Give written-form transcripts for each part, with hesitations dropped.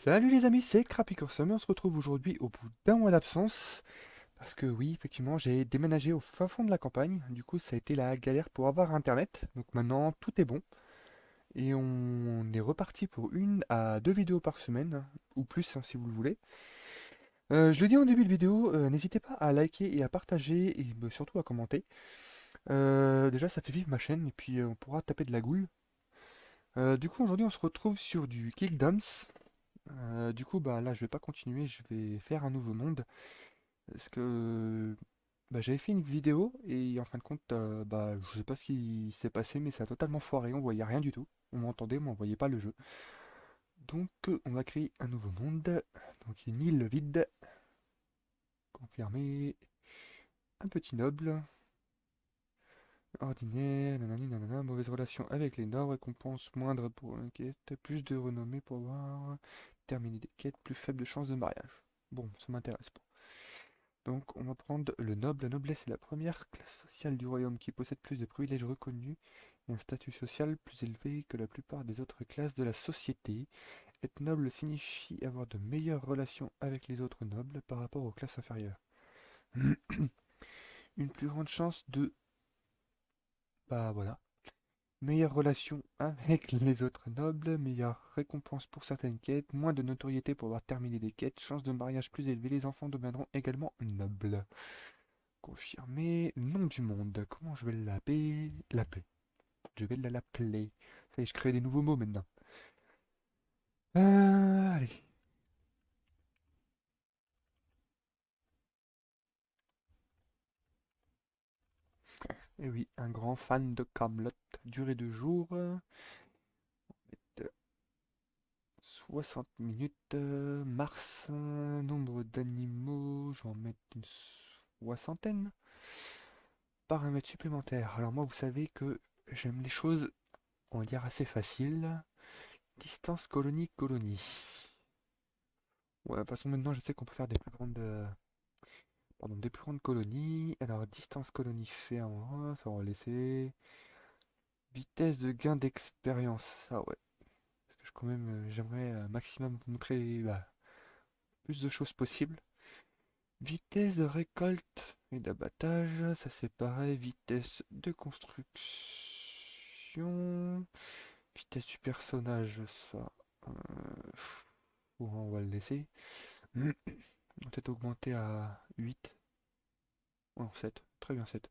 Salut les amis, c'est Crappy Cursum et on se retrouve aujourd'hui au bout d'un mois d'absence. Parce que oui, effectivement, j'ai déménagé au fin fond de la campagne. Du coup, ça a été la galère pour avoir internet. Donc maintenant, tout est bon. Et on est reparti pour une à deux vidéos par semaine, ou plus hein, si vous le voulez. Je le dis en début de vidéo, n'hésitez pas à liker et à partager et surtout à commenter. Déjà, ça fait vivre ma chaîne et puis on pourra taper de la goule. Du coup, aujourd'hui, on se retrouve sur du Kickdams. Du coup, bah là, je vais pas continuer, je vais faire un nouveau monde. Parce que bah, j'avais fait une vidéo et en fin de compte, bah, je sais pas ce qui s'est passé, mais ça a totalement foiré. On voyait rien du tout. On m'entendait, mais on voyait pas le jeu. Donc, on va créer un nouveau monde. Donc, une île vide. Confirmer. Un petit noble. Ordinaire. Nanani, nanana. Mauvaise relation avec les nobles. Récompense moindre pour une quête. Plus de renommée pour avoir terminé des quêtes. Plus faible chance de mariage. Bon, ça m'intéresse pas. Donc on va prendre le noble. La noblesse est la première classe sociale du royaume qui possède plus de privilèges reconnus et un statut social plus élevé que la plupart des autres classes de la société. Être noble signifie avoir de meilleures relations avec les autres nobles par rapport aux classes inférieures. Une plus grande chance de... Bah voilà. Meilleure relation avec les autres nobles, meilleure récompense pour certaines quêtes, moins de notoriété pour avoir terminé des quêtes, chance de mariage plus élevée, les enfants deviendront également nobles. Confirmer. Nom du monde. Comment je vais l'appeler? L'appeler. Je vais l'appeler. Ça y est, je crée des nouveaux mots maintenant. Allez. Et oui, un grand fan de Camelot. Durée de jour. 60 minutes. Mars. Nombre d'animaux. Je vais en mettre une soixantaine. Paramètres supplémentaires. Alors moi, vous savez que j'aime les choses, on va dire, assez faciles. Distance colonie-colonie. Ouais, de toute façon, maintenant, je sais qu'on peut faire des plus grandes... pardon, des plus grandes colonies. Alors, distance colonie ferme, ça on va laisser. Vitesse de gain d'expérience, ça ouais. Parce que quand même, j'aimerais un maximum vous montrer bah, plus de choses possibles. Vitesse de récolte et d'abattage, ça c'est pareil. Vitesse de construction. Vitesse du personnage, ça. euh, on va le laisser. On va peut-être augmenter à 8. Ouais, 7. Très bien, 7.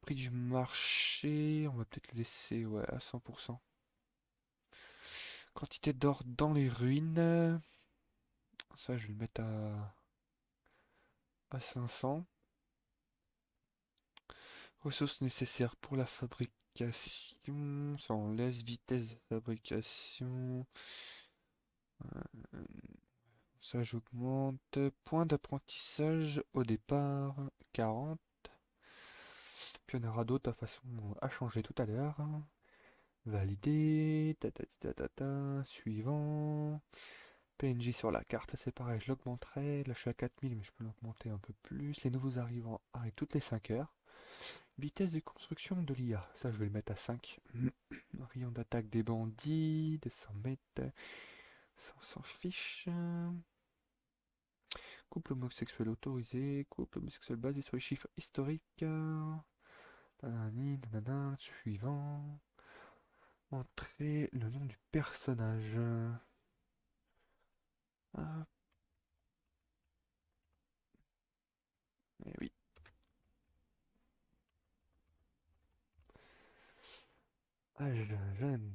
Prix du marché, on va peut-être le laisser ouais, à 100%. Quantité d'or dans les ruines, ça je vais le mettre à 500. Ressources nécessaires pour la fabrication, ça on laisse. Vitesse de fabrication, ça j'augmente. Point d'apprentissage au départ, 40. Puis on aura d'autres de toute façon à changer tout à l'heure. Valider, suivant. PNJ sur la carte, c'est pareil, je l'augmenterai. Là, je suis à 4000, mais je peux l'augmenter un peu plus. Les nouveaux arrivants arrivent toutes les 5 heures. Vitesse de construction de l'IA, ça, je vais le mettre à 5. Rayon d'attaque des bandits, des 100 mètres, ça, on s'en fiche. Couple homosexuel autorisé, couple homosexuel basé sur les chiffres historiques. Nanani, nanana, suivant. Entrer le nom du personnage. Hop, et oui. Âge jeune.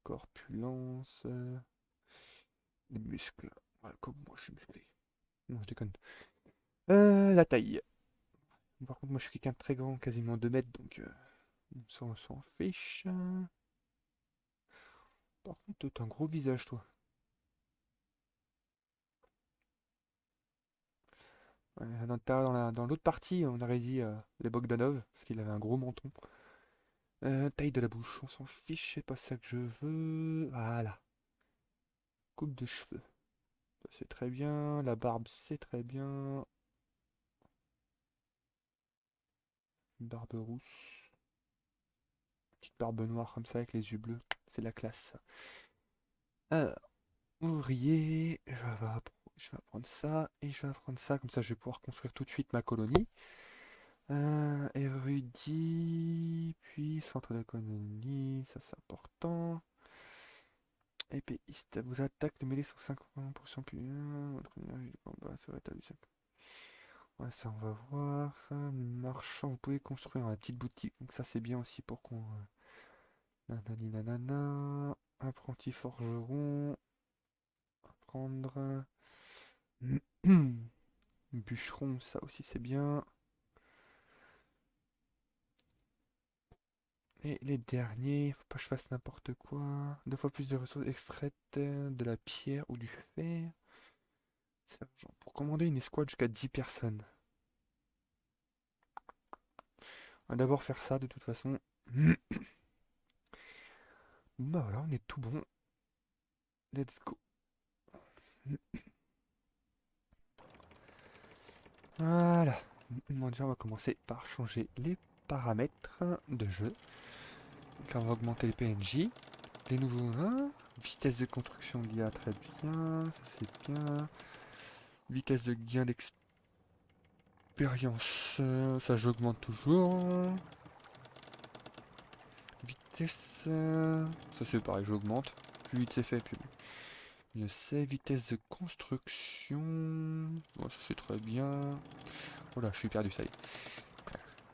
Corpulence. Les muscles. Voilà, comme moi, je suis musclé. Non, je déconne. La taille. Par contre, moi, je suis quelqu'un de très grand, quasiment 2 mètres, donc on s'en fiche. Par contre, t'as un gros visage, toi. Ouais, dans l'autre partie, on aurait dit les Bogdanov, parce qu'il avait un gros menton. Taille de la bouche, on s'en fiche, c'est pas ça que je veux. Voilà. Coupe de cheveux. Ça, c'est très bien. La barbe, c'est très bien. Une barbe rousse. Petite barbe noire comme ça avec les yeux bleus. C'est la classe. Ça. Ouvrier, je vais apprendre ça et je vais apprendre ça, comme ça je vais pouvoir construire tout de suite ma colonie. Érudit, puis centre de colonie, ça c'est important. Épéiste, vous attaque de mêlée sur 50% plus. Votre énergie de combat serait établie. Ouais, ça on va voir. Marchand, vous pouvez construire la petite boutique, donc ça c'est bien aussi pour qu'on. Nanani nanana. Apprenti forgeron. Apprendre. Bûcheron, ça aussi c'est bien. Et les derniers, faut pas que je fasse n'importe quoi. Deux fois plus de ressources extraites de la pierre ou du fer. Sergent, pour commander une escouade jusqu'à 10 personnes. On va d'abord faire ça de toute façon. Bah voilà, on est tout bon. Let's go. Voilà. Bon, déjà, on va commencer par changer les paramètres de jeu. Donc là, on va augmenter les PNJ. Les nouveaux, hein. Vitesse de construction de l'IA, très bien. Ça, c'est bien. Vitesse de gain d'expérience, ça, j'augmente toujours. Vitesse, ça, c'est pareil, j'augmente. Plus vite c'est fait, plus mieux c'est. Vitesse de construction. Bon, ça, c'est très bien. Oh là, je suis perdu, ça y est.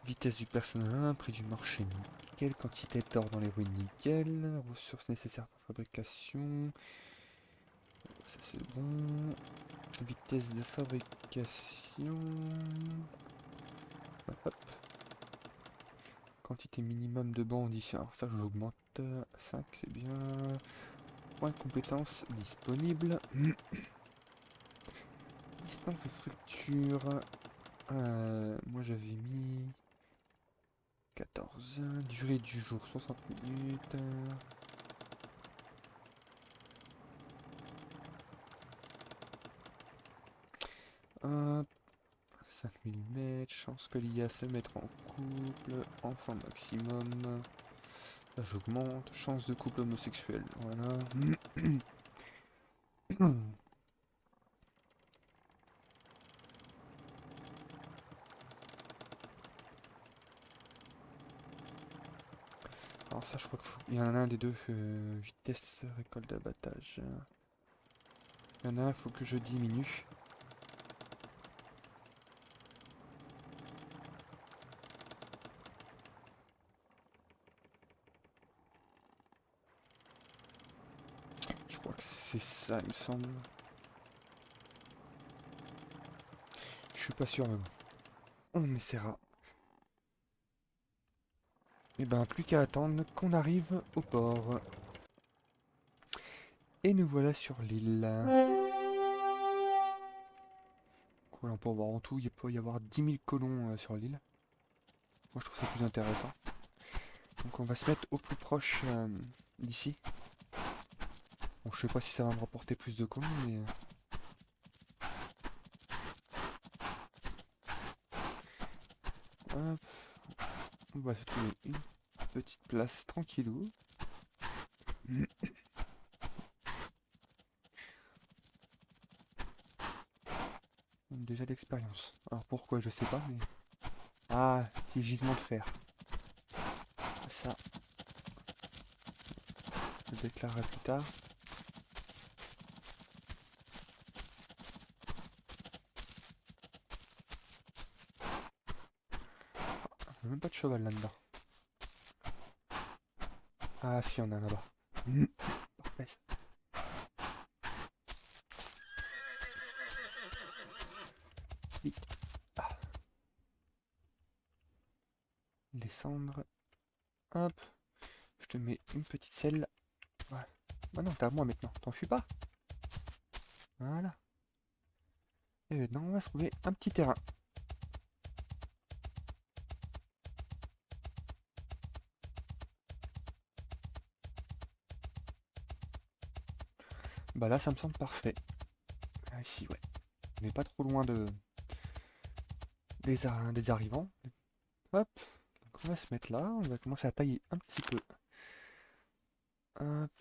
Vitesse du personnel, prix du marché, nickel. Quantité d'or dans les ruines, nickel. Ressources nécessaires pour fabrication. Ça c'est bon. Vitesse de fabrication. Hop, hop. Quantité minimum de bandits. Alors ça j'augmente. 5 c'est bien. Point de compétence disponible. Distance de structure. Moi j'avais mis 14. Durée du jour 60 minutes. 5 mm, chance que l'IA se mettre en couple, enfant maximum. Là j'augmente, chance de couple homosexuel, voilà. Alors ça je crois qu'il y en a un des deux, vitesse récolte d'abattage. Il y en a un, faut que je diminue. Je crois que c'est ça il me semble. Je suis pas sûr mais bon. On essaiera. Et ben plus qu'à attendre qu'on arrive au port. Et nous voilà sur l'île. Voilà, on peut voir en tout, il peut y avoir 10 000 colons sur l'île. Moi je trouve ça plus intéressant. Donc on va se mettre au plus proche d'ici. Bon, je sais pas si ça va me rapporter plus de colons, mais... hop. On va se trouver une petite place tranquillou. Déjà l'expérience. Alors pourquoi je sais pas, mais... Ah, c'est gisement de fer. Ça, je le déclarerai plus tard. Il n'y a même pas de cheval là-dedans. Ah si, on a là-bas. Parfait. Oui. Ah. Descendre. Hop. Je te mets une petite selle. Ouais. Ah non, t'es à moi maintenant. T'en fuis pas. Voilà. Et maintenant, on va se trouver un petit terrain. Bah là, ça me semble parfait. Ah, ici, ouais. On n'est pas trop loin des arrivants. Hop. Donc on va se mettre là. On va commencer à tailler un petit peu. Hop.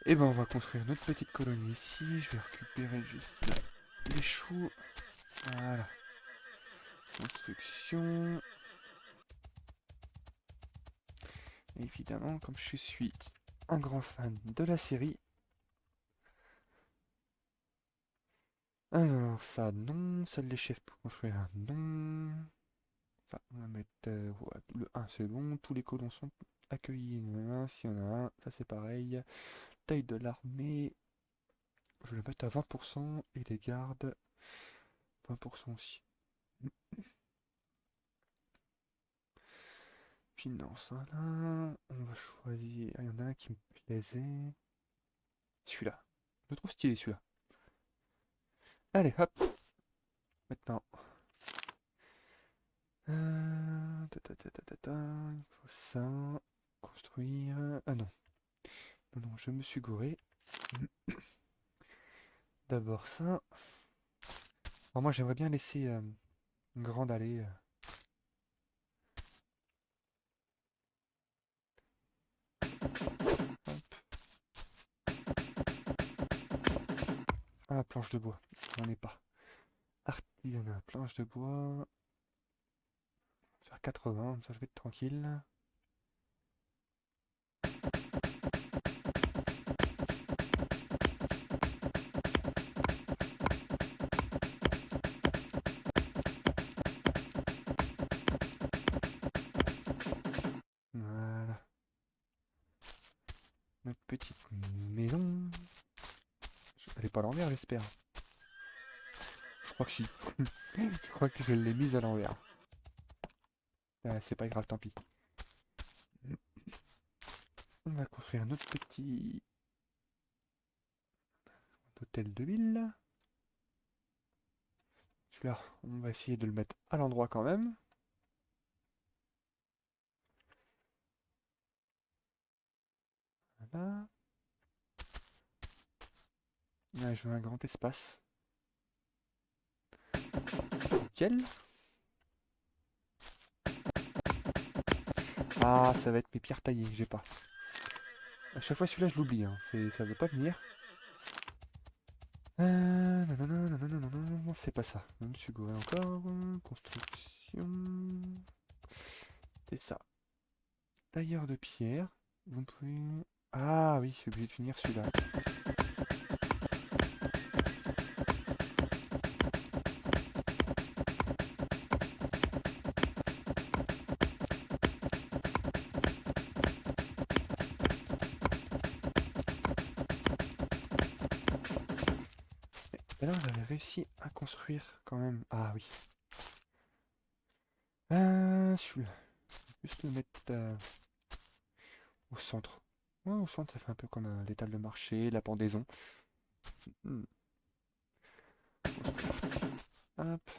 Et ben on va construire notre petite colonie ici. Je vais récupérer juste les choux. Voilà. Construction. Évidemment, comme je suis un grand fan de la série. Alors ça non, seuls les chefs pour construire non. Ça on va mettre ouais, le 1 c'est bon, tous les colons sont accueillis. S'il y en a un, ça c'est pareil. Taille de l'armée, je vais le mettre à 20% et les gardes 20% aussi. Finance, voilà. On va choisir. Ah, il y en a un qui me plaisait. Celui-là. Je le trouve stylé celui-là. Allez, hop. Maintenant. Il faut ça. Construire. Ah non. Non, non, je me suis gouré. D'abord ça. Alors moi j'aimerais bien laisser une grande allée. Hop. Ah, planche de bois. J'en ai pas. Artisanat, planche de bois. Faire 80, ça je vais être tranquille. Voilà. Notre petite maison. Elle est pas à l'envers, j'espère. Je crois que si. Je crois que je l'ai mise à l'envers. Ah, c'est pas grave, tant pis. On va construire notre petit hôtel de ville. Celui-là, on va essayer de le mettre à l'endroit quand même. Voilà. Là, je veux un grand espace. Nickel. Ah, ça va être mes pierres taillées, j'ai pas. À chaque fois, celui-là, je l'oublie. Hein. Ça veut pas venir. Non, c'est pas ça. Je me suis gouré encore. Construction. C'est ça. Tailleur de pierre. Vous pouvez... Ah oui, je suis obligé de finir celui-là. Alors, j'avais réussi à construire quand même. Ah oui. Celui-là. Juste le mettre au centre. Ouais, au centre, ça fait un peu comme l'étal de marché, la pendaison. Hmm. Hop.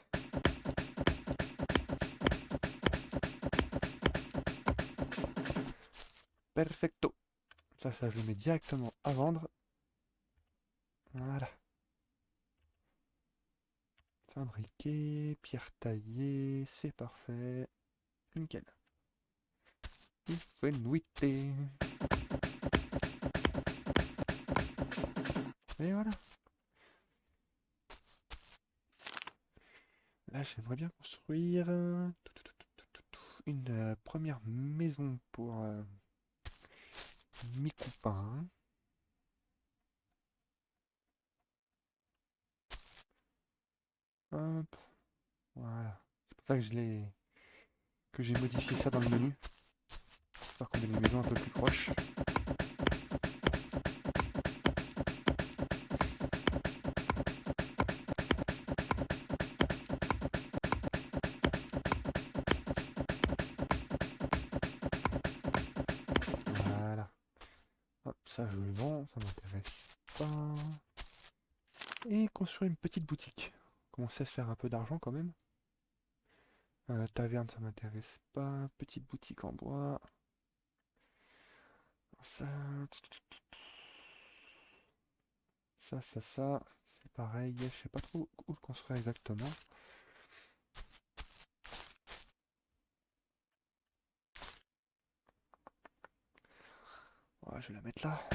Perfecto. Ça, je le mets directement à vendre. Voilà. Fabriqué, pierre taillée, c'est parfait. Nickel. Il fait nuiter. Et voilà. Là, j'aimerais bien construire une première maison pour mes copains. Hop, voilà. C'est pour ça que que j'ai modifié ça dans le menu. J'espère qu'on a des maisons un peu plus proches. Voilà. Hop, ça je le vends, ça m'intéresse pas. Et construire une petite boutique. Commencer à se faire un peu d'argent quand même. Taverne, ça m'intéresse pas. Petite boutique en bois. Ça, ça. C'est pareil. Je sais pas trop où le construire exactement. Ouais, je vais la mettre là.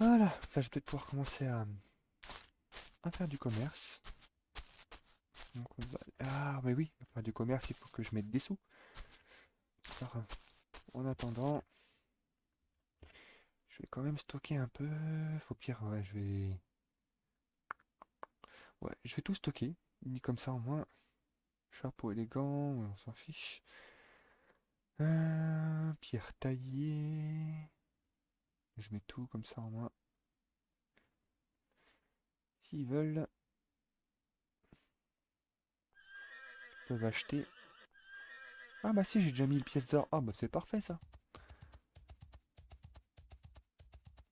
Voilà, ça je vais peut-être pouvoir commencer à faire du commerce. Donc on va... Ah, mais oui, pour faire du commerce, il faut que je mette des sous. Alors, en attendant, je vais quand même stocker un peu. Faut pire, ouais, je vais. Ouais, je vais tout stocker. Ni comme ça, au moins. Chapeau élégant, ouais, on s'en fiche. Pierre taillée. Je mets tout comme ça, au moins. S'ils veulent, ils peuvent acheter. Ah, bah si, j'ai déjà mis le pièce d'or. Ah, bah c'est parfait ça.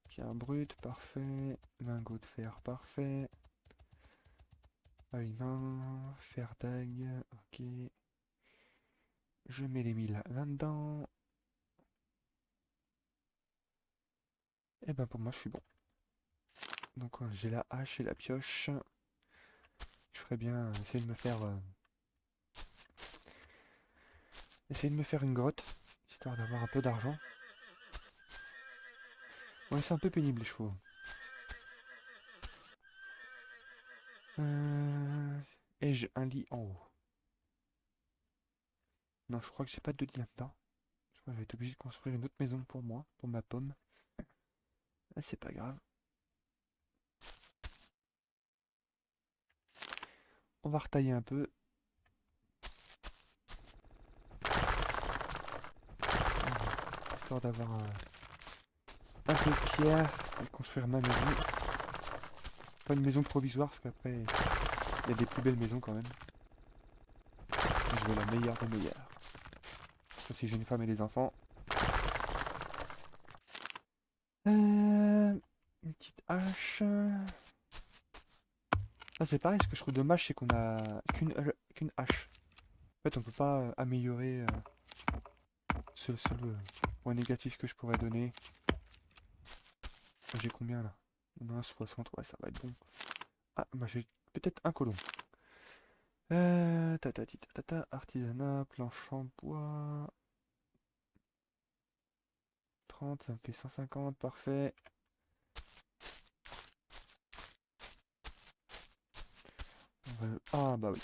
Pierre brute, parfait. Lingot de fer, parfait. Aliment, fer dague, ok. Je mets les 1000 là-dedans. Et ben pour moi, je suis bon. Donc j'ai la hache et la pioche. Je ferais bien essayer de me faire une grotte, histoire d'avoir un peu d'argent. Ouais, c'est un peu pénible les chevaux. Euh, Et j'ai un lit en haut. Non, je crois que j'ai pas de lit là-dedans. Je crois que je vais être obligé de construire une autre maison pour moi, pour ma pomme. Ah, c'est pas grave. On va retailler un peu. Histoire d'avoir un peu de pierre et construire ma maison. Pas une maison provisoire, parce qu'après, il y a des plus belles maisons quand même. Je veux la meilleure des meilleures. Si j'ai une femme et des enfants. Une petite hache. Ah, c'est pareil, ce que je trouve dommage, c'est qu'on a qu'une hache. En fait, on peut pas améliorer. C'est le seul point négatif que je pourrais donner. J'ai combien là? On a un 60, ouais, ça va être bon. Ah, bah j'ai peut-être un colon. Artisanat, planche en bois. 30, ça me fait 150, parfait. Ah, bah oui.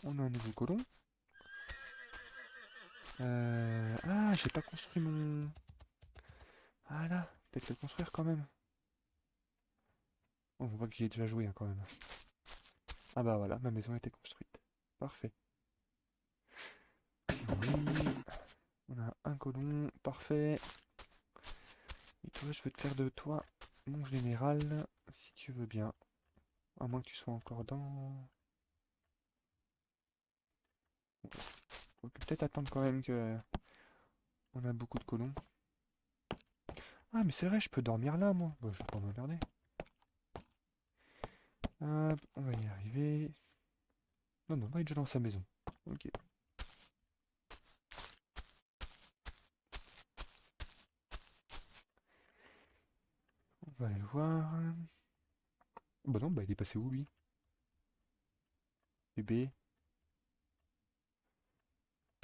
On a un nouveau colon. Ah, j'ai pas construit mon... Ah là, peut-être le construire quand même. Oh, on voit que j'y ai déjà joué hein, quand même. Ah bah voilà, ma maison a été construite. Parfait. Oui, on a un colon, parfait. Et toi, je veux te faire de toi mon général, si tu veux bien. À moins que tu sois encore dans... Faut peut-être attendre quand même que on a beaucoup de colons. Ah mais c'est vrai, je peux dormir là moi. Bon, je vais pas m'emmerder. Hop, on va y arriver. Non, non, bah, il est déjà dans sa maison. Ok. On va aller le voir. Bah non, bah il est passé où lui? Bébé.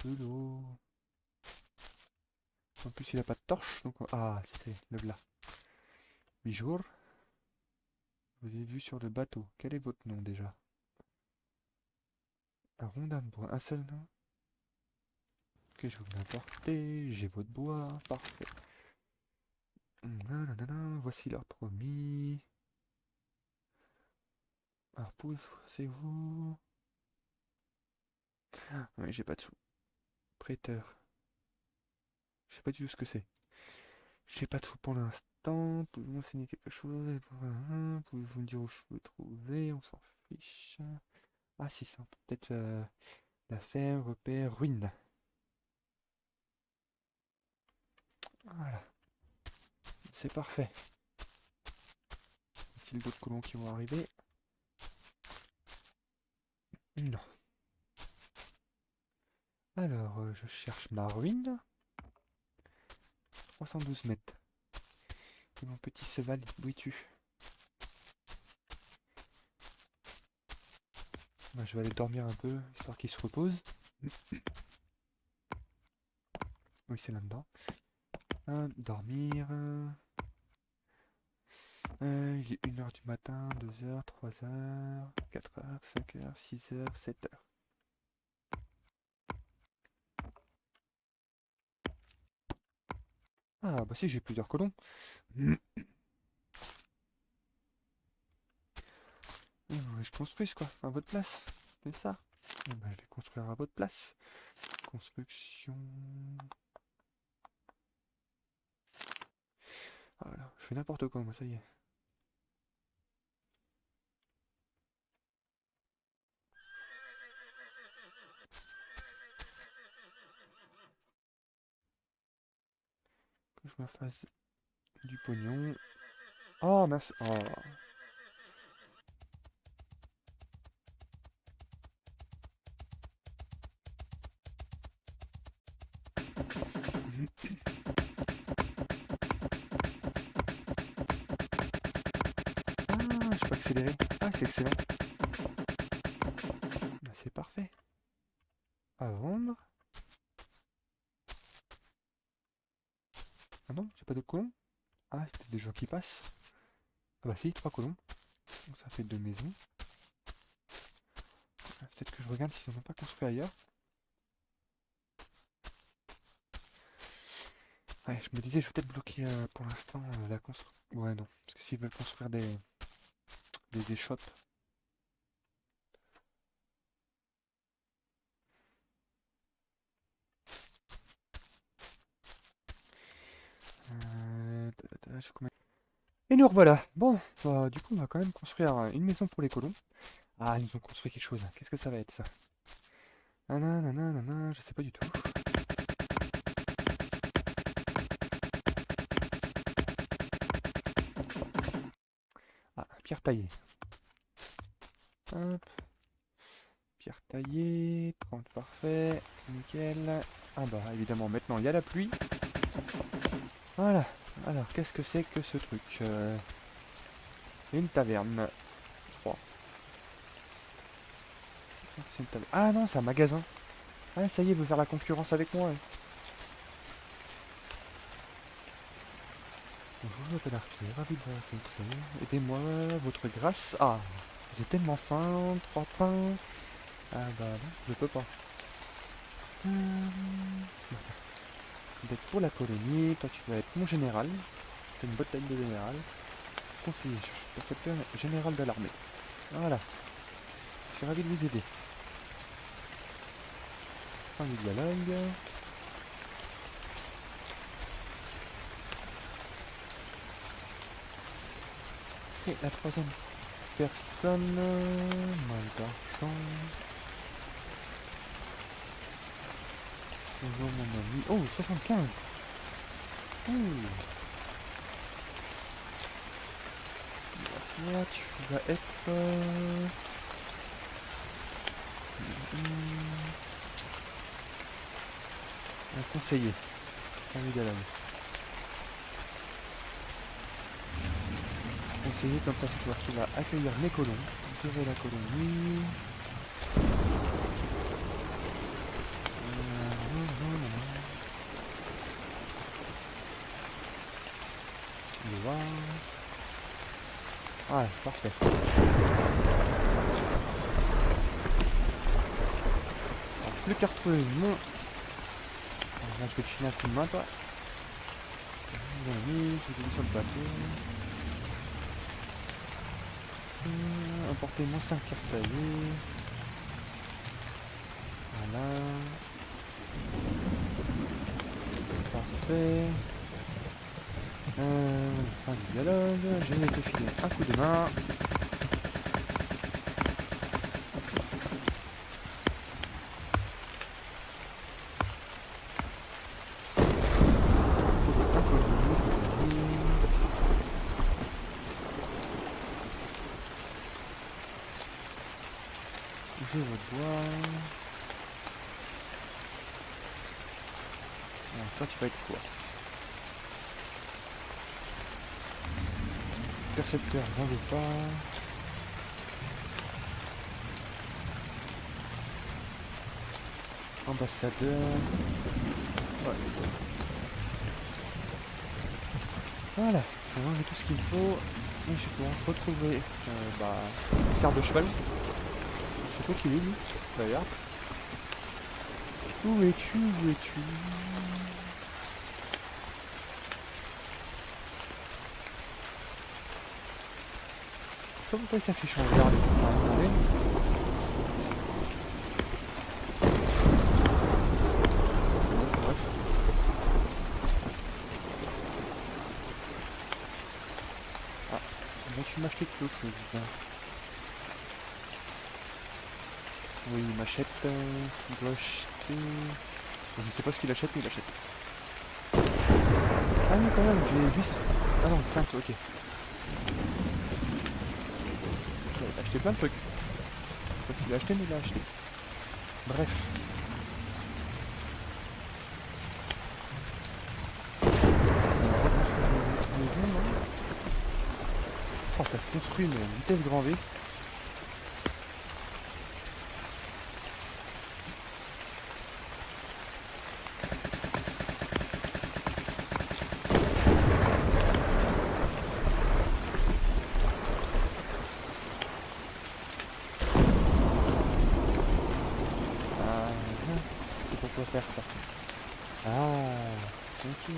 De l'eau. En plus il a pas de torche, donc... Ah, c'est le glas. 8 jours. Je vous ai vu sur le bateau. Quel est votre nom déjà? Un rondin de bois, un seul nom. Que je vous l'apporter. J'ai votre bois. Parfait. Nanana, voici leur promis. Alors, c'est vous. Ouais, j'ai pas de sous. Prêteur. Je sais pas du tout ce que c'est. J'ai pas de sous pour l'instant. Pouvez-vous m'enseigner quelque chose? Pouvez-vous me dire où je peux trouver? On s'en fiche. Ah, si, ça peut-être la ferme, repère, ruine. Voilà, c'est parfait. Y a-t-il d'autres colons qui vont arriver? Non. Alors, je cherche ma ruine. 312 mètres. Et mon petit cheval, où es-tu? Bah, je vais aller dormir un peu, histoire qu'il se repose. Oui, c'est là-dedans. Dormir. Il est 1h du matin, 2h, 3h, 4h, 5h, 6h, 7h. Ah bah si, j'ai plusieurs colons. Je construise quoi, à votre place. C'est ça. Eh ben, je vais construire à votre place. Construction. Voilà, je fais n'importe quoi, moi, ça y est. Que je me fasse du pognon. Oh mince. Oh. Ah, je peux accélérer. Ah, c'est excellent. Bah, c'est parfait. À vendre. Ah non, j'ai pas de colons. Ah, c'est peut-être des gens qui passent. Ah bah si, 3 colons. Donc ça fait 2 maisons. Ah, peut-être que je regarde s'ils n'en ont pas construit ailleurs. Ouais, je me disais, je vais peut-être bloquer pour l'instant la construction. Ouais, non. Parce que s'ils veulent construire des échoppes. J'ai combien. Et nous revoilà. Bon, bah, du coup, on va quand même construire une maison pour les colons. Ah, ils nous ont construit quelque chose. Qu'est-ce que ça va être, ça? Ah, nanana, je sais pas du tout. Ah, pierre taillée. Hop. Pierre taillée. 30, parfait. Nickel. Ah bah, évidemment, maintenant, il y a la pluie. Voilà. Alors, qu'est-ce que c'est que ce truc? Une taverne, je crois. C'est une taverne. Ah non, c'est un magasin. Ah, ça y est, il veut faire la concurrence avec moi. Ouais. Bonjour, je m'appelle Arthur, ravi de vous rencontrer. Aidez-moi, votre grâce. Ah, j'ai tellement faim, 3 pains. Ah bah non, je peux pas. Attends. D'être pour la colonie, toi tu vas être mon général. T'as une bonne taille de général. Conseiller, cherche percepteur général de l'armée. Voilà, je suis ravi de vous aider. Fin du dialogue. Et la troisième personne. Mal d'argent. Bonjour mon ami. Oh, 75. Ouh. Toi, tu vas être... un conseiller. Ah oui, dialogue. Conseiller, comme ça, c'est toi qui va accueillir mes colons. Gérer la colonie. Le voir. Ouais, parfait. Alors, plus qu'à retrouver mon... Alors, là, je vais te filer un coup de main, toi. Mon ami, je vous ai mis sur le bateau. Emportez-moi 5 cartes taillées. Voilà. Parfait. Fin du dialogue. Je vais te filer un coup de main. Je vais voir. Alors, toi, tu vas être quoi? Percepteur, j'en veux pas. Ambassadeur. Ouais. Voilà, maintenant j'ai tout ce qu'il me faut. Et je vais pouvoir retrouver le cerf de cheval. Je sais pas qui est lui, d'ailleurs. Où es-tu? Où es-tu? Je sais pas pourquoi il s'affiche en vert, lui. On va demander. Bref. Ah, vas-tu m'acheter quelque chose? Oui, il m'achète. Il doit acheter. Je sais pas ce qu'il achète, mais il achète. Ah oui, quand même, j'ai 10. Ah non, 5, ok. Il a acheté plein de trucs. Parce qu'il a acheté, mais il a acheté. Bref. On va reconstruire une maison, là. Oh, ça se construit, mais à vitesse grand V. Ah, et pourquoi faire ça? Ah, ok.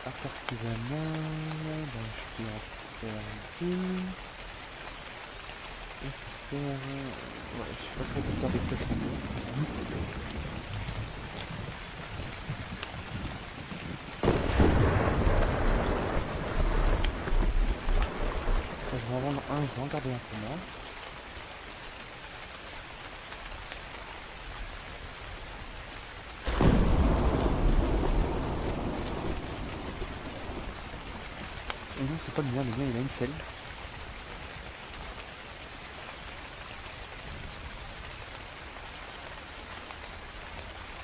Art artisanal, ben, je peux en faire deux. Et je peux faire... ouais, je sais pas, je vais faire des flèches en bois. Ça, je vais en vendre un, je vais en garder un pour moi. Et non, c'est pas le mien il a une selle.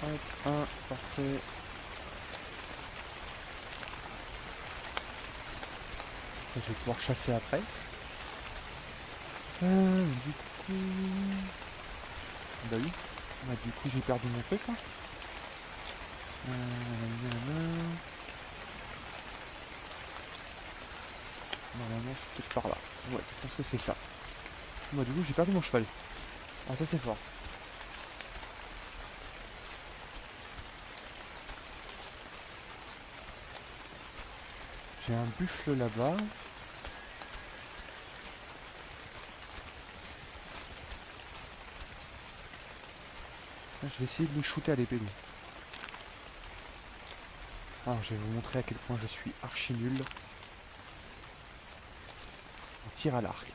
Hop, un, parfait. Ça, je vais pouvoir chasser après. Du coup... bah oui. Bah, du coup, j'ai perdu mon truc, là. Nanana. Normalement, c'est peut-être par là. Ouais, je pense que c'est ça. Bah, du coup, j'ai perdu mon cheval. Ah, ça, c'est fort. J'ai un buffle là-bas. Je vais essayer de le shooter à l'épée, lui. Alors, je vais vous montrer à quel point je suis archi nul en tir à l'arc.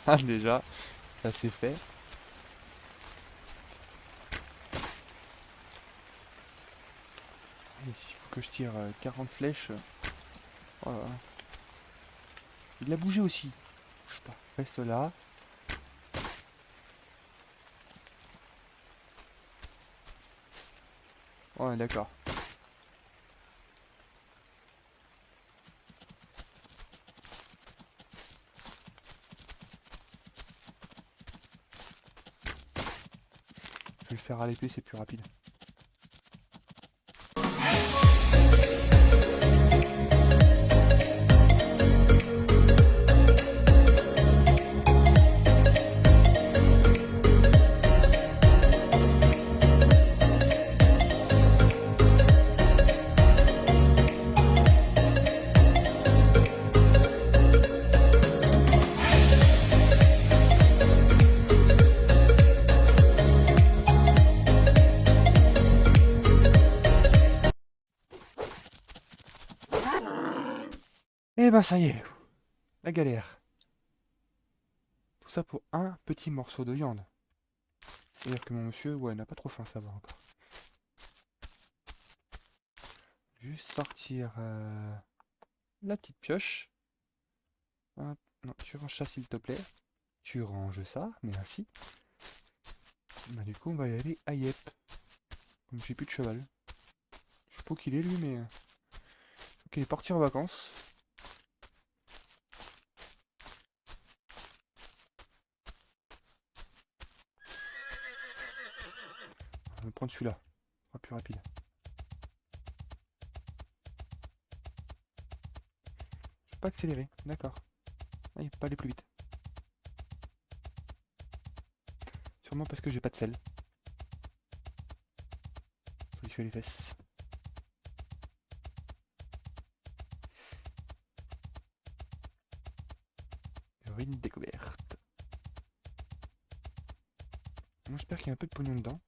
Ah, déjà, ça c'est fait. Et s'il faut que je tire 40 flèches... oh là là. Il a bougé aussi. Bouge pas. Reste là. Ouais, d'accord. Je vais le faire à l'épée, c'est plus rapide. Et ben ça y est, la galère. Tout ça pour un petit morceau de viande. C'est-à-dire que mon monsieur, ouais, n'a pas trop faim, ça va encore. Juste sortir la petite pioche. Hop, non, tu ranges ça s'il te plaît. Tu ranges ça, merci. Bah du coup, on va y aller à Yep. Comme j'ai plus de cheval. Je sais pas où qu'il est lui, mais... faut qu'il est parti en vacances. on va prendre celui-là. Ce sera plus rapide. Je peux pas accélérer, d'accord. Ah, il peut pas aller plus vite. Sûrement parce que j'ai pas de sel. Faut lui faire les fesses. Ruine découverte. Bon, j'espère qu'il y a un peu de pognon dedans.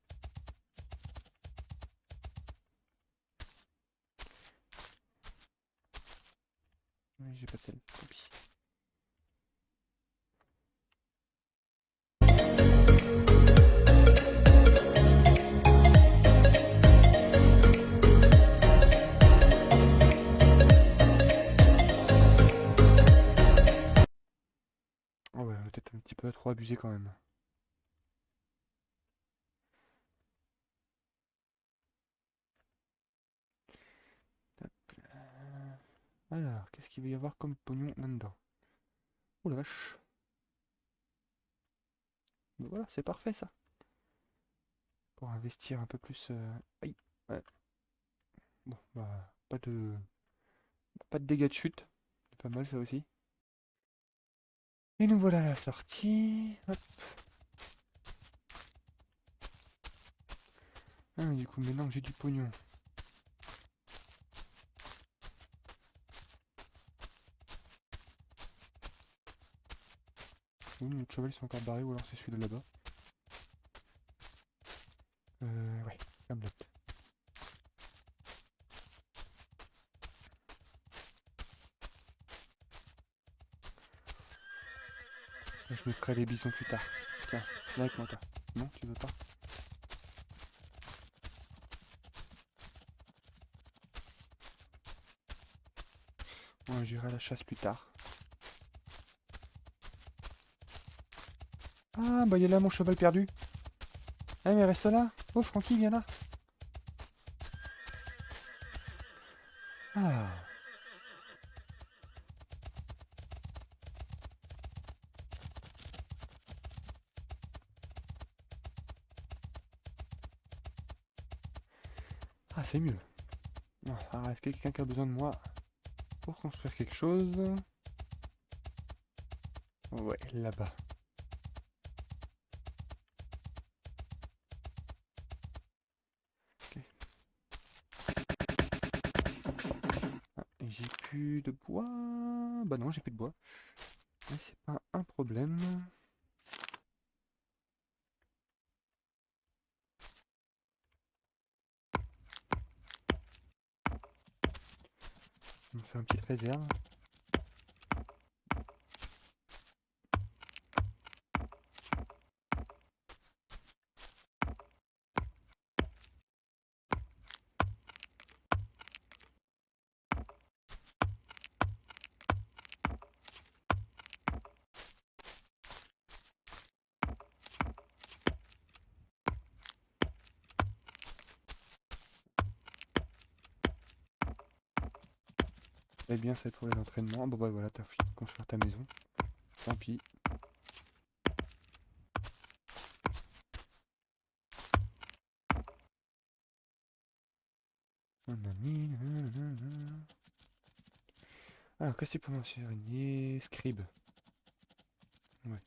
Oui, j'ai pas de sel, tant pis. Oh ouais, peut-être un petit peu trop abusé quand même. Hop là. Alors, qu'est-ce qu'il va y avoir comme pognon là-dedans? Oh la vache. Voilà, c'est parfait ça. Pour investir un peu plus. Aïe. Ouais. Bon, bah, pas de dégâts de chute. C'est pas mal ça aussi. Et nous voilà à la sortie. Hop. Ah, mais du coup, maintenant que j'ai du pognon. Ouh, les chevaux ils sont encore barrés ou alors c'est celui de là-bas. Ouais, Camelot. Je me ferai les bisons plus tard. Tiens, viens avec moi toi. Non, tu veux pas? Ouais, j'irai à la chasse plus tard. Ah, bah il est là mon cheval perdu. Ah, mais reste là. Oh, Francky, viens là. Ah, ah c'est mieux. Bon, alors, est-ce que quelqu'un qui a besoin de moi pour construire quelque chose? Ouais, là-bas. Ok. Ah, et j'ai plus de bois. Bah non, j'ai plus de bois. Mais c'est pas un problème. On va faire une petite réserve. Eh bien, ça pour les entraînements. Bon bah voilà, t'as fini de construire ta maison. Tant pis. On a mis... Alors, qu'est-ce que c'est pour m'enseigner? Scribe. Ouais.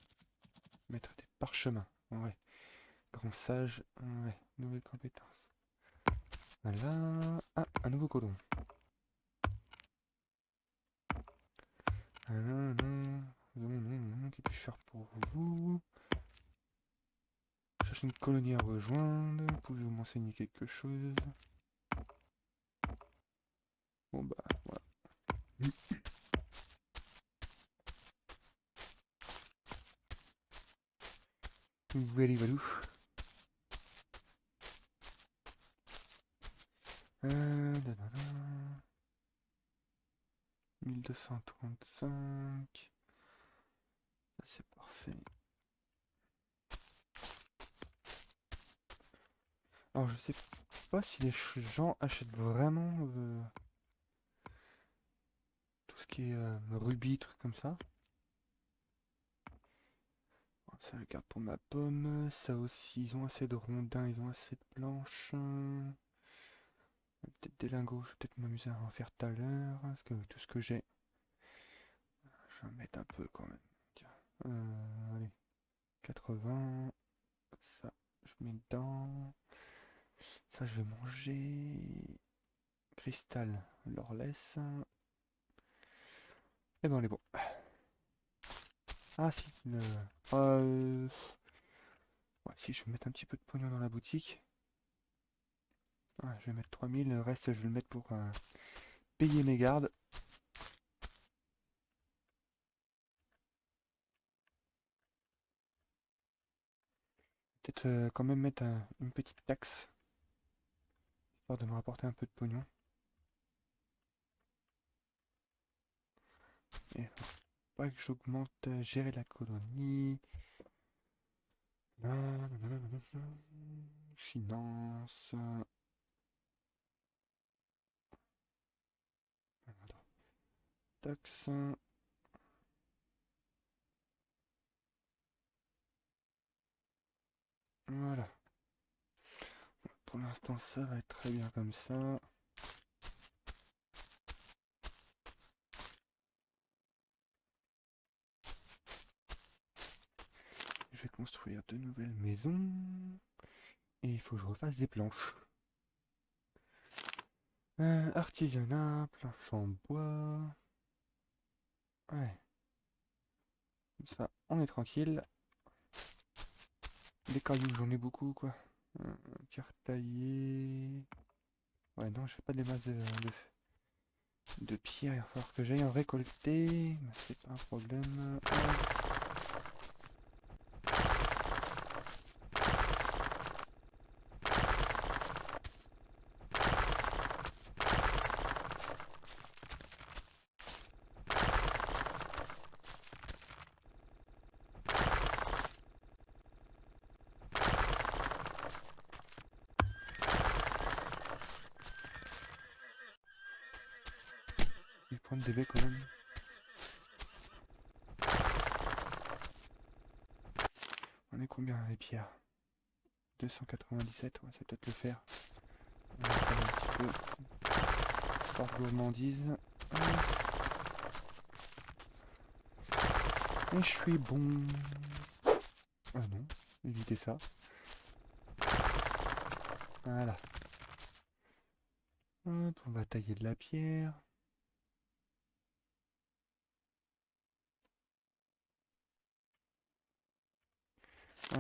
Mettre des parchemins. Ouais. Grand sage. Ouais. Nouvelle compétence. Voilà. Ah, un nouveau codon. Qu'est-ce que je faire pour vous? Cherche une colonie à rejoindre. Pouvez-vous m'enseigner quelque chose? Bon bah voilà. Valou valou. 1235. Ça c'est parfait. Alors je sais pas si les gens achètent vraiment tout ce qui est rubis, trucs comme ça. Ça, je garde pour ma pomme. Ça aussi, ils ont assez de rondins, ils ont assez de planches. Peut-être des lingots, je vais peut-être m'amuser à en faire tout à l'heure. Parce que tout ce que j'ai, je vais en mettre un peu quand même. Tiens. Allez, 80. Ça, je mets dedans. Ça, je vais manger. Cristal, leur laisse. Et ben, on est bon. Ah, si. Ouais, si, je vais mettre un petit peu de pognon dans la boutique. Ouais, je vais mettre 3000. Le reste, je vais le mettre pour payer mes gardes. Peut-être quand même mettre une petite taxe. Histoire de me rapporter un peu de pognon. Et faut pas que j'augmente gérer la colonie. Finance. Taxe. Voilà. Pour l'instant, ça va être très bien comme ça. Je vais construire de nouvelles maisons. Et il faut que je refasse des planches. Artisanat, planches en bois. Ouais. Comme ça, on est tranquille. Des cailloux, j'en ai beaucoup, quoi. Pierre taillée. Ouais, non, j'ai pas des masses de pierre. Il va falloir que j'aille en récolter. Mais c'est pas un problème. Je vais prendre des baies quand même. On est combien les pierres? 297, ouais, ça peut peut-être le faire. On va faire un petit peu par gourmandise. Et je suis bon. Ah non, évitez ça. Voilà. Hop, on va tailler de la pierre.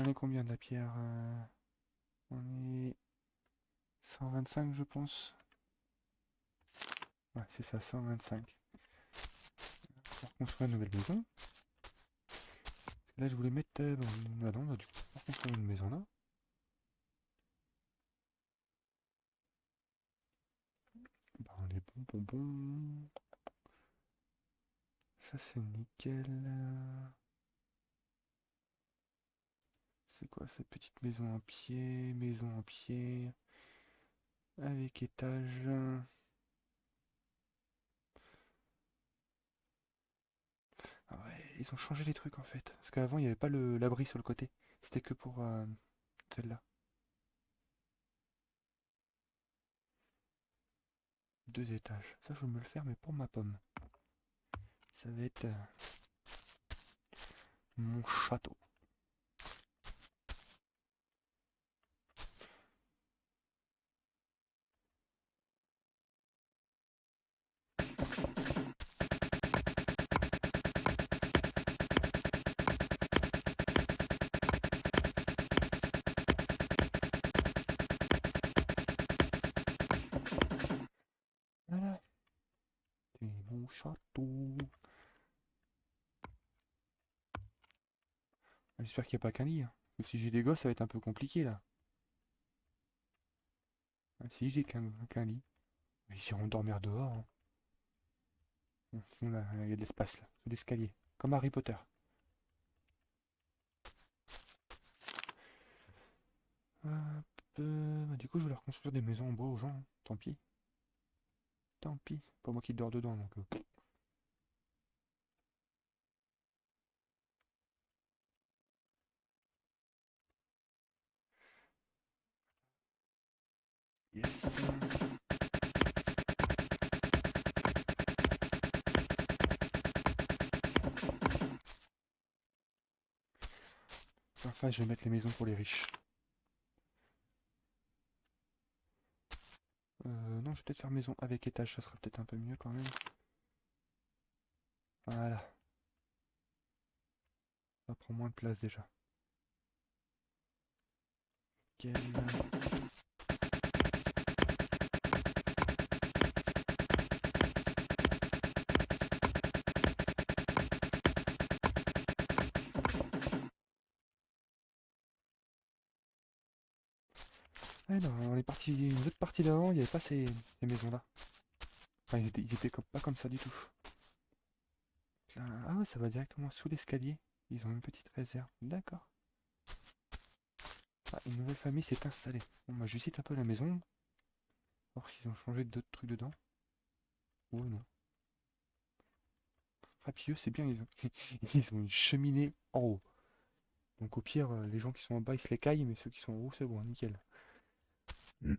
On est combien de la pierre? On est 125 je pense. Ouais, c'est ça, 125. Pour construire une nouvelle maison. Là, je voulais mettre... bah non, bah, du coup, pour construire une maison là. Bah, on est bon. Ça, c'est nickel. C'est quoi cette petite maison en pied? Maison en pied. Avec étage. Ah ouais, ils ont changé les trucs en fait. Parce qu'avant, il n'y avait pas l'abri sur le côté. C'était que pour celle-là. 2 étages. Ça, je vais me le faire, mais pour ma pomme. Ça va être mon château. Voilà. C'est mon château. J'espère qu'il n'y a pas qu'un lit, hein. Parce que si j'ai des gosses, ça va être un peu compliqué là. Si j'ai qu'un lit. Ils iront dormir dehors, hein. Sinon, là, il y a de l'espace là, sous l'escalier. Comme Harry Potter. Hop, bah, du coup, je vais leur construire des maisons en bois aux gens, hein. Tant pis. Tant pis. Pas moi qui dors dedans, donc. Yes. Enfin, je vais mettre les maisons pour les riches. Non, je vais peut-être faire maison avec étage, ça sera peut-être un peu mieux quand même. Voilà, ça prend moins de place déjà. Nickel. Ouais, dans les parties, une autre partie d'avant, il n'y avait pas ces maisons-là. Enfin, ils étaient pas comme ça du tout. Là, ah ouais, ça va directement sous l'escalier. Ils ont une petite réserve. D'accord. Ah, une nouvelle famille s'est installée. Bon, bah, je visite un peu la maison. Voir s'ils ont changé d'autres trucs dedans. Oh non. Ah, puis eux, c'est bien, ils ont une cheminée en haut. Donc au pire, les gens qui sont en bas, ils se les caillent, mais ceux qui sont en haut, c'est bon, nickel. Mm.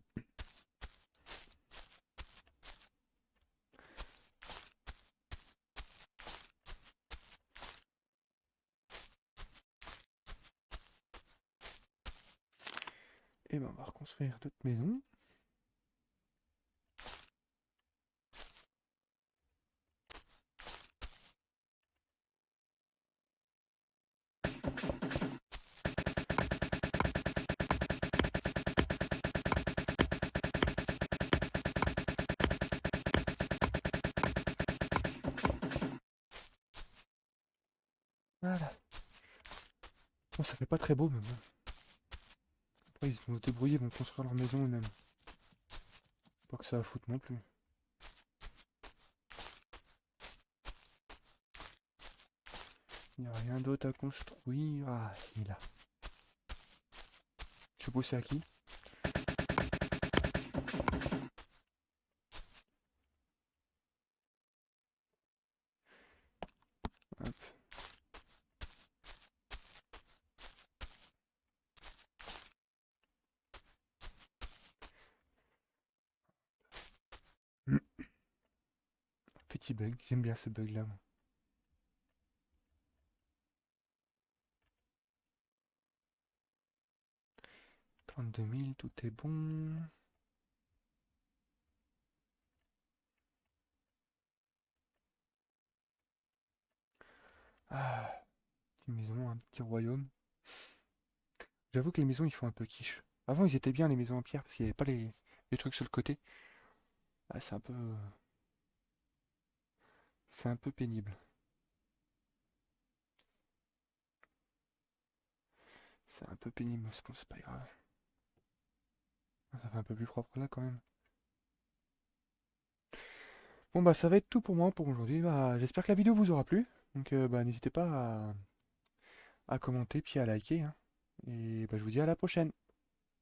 Et ben, on va reconstruire d'autres maisons. Voilà. Bon, ça fait pas très beau, mais bon. Après, ils vont se débrouiller, ils vont construire leur maison eux-mêmes. Pas que ça à foutre non plus. Il n'y a rien d'autre à construire. Ah, si, là. Je sais pas c'est à qui. Hop. Mm. Petit bug, j'aime bien ce bug-là. Moi. 32 000, tout est bon. Ah, petite maison, un petit royaume. J'avoue que les maisons, ils font un peu quiche. Avant, ils étaient bien, les maisons en pierre, parce qu'il n'y avait pas les trucs sur le côté. Ah, c'est un peu pénible. C'est un peu pénible, mais c'est pas grave. Ça fait un peu plus propre là quand même. Bon bah ça va être tout pour moi pour aujourd'hui. Bah, j'espère que la vidéo vous aura plu. Donc bah n'hésitez pas à commenter puis à liker, hein. Et bah, je vous dis à la prochaine.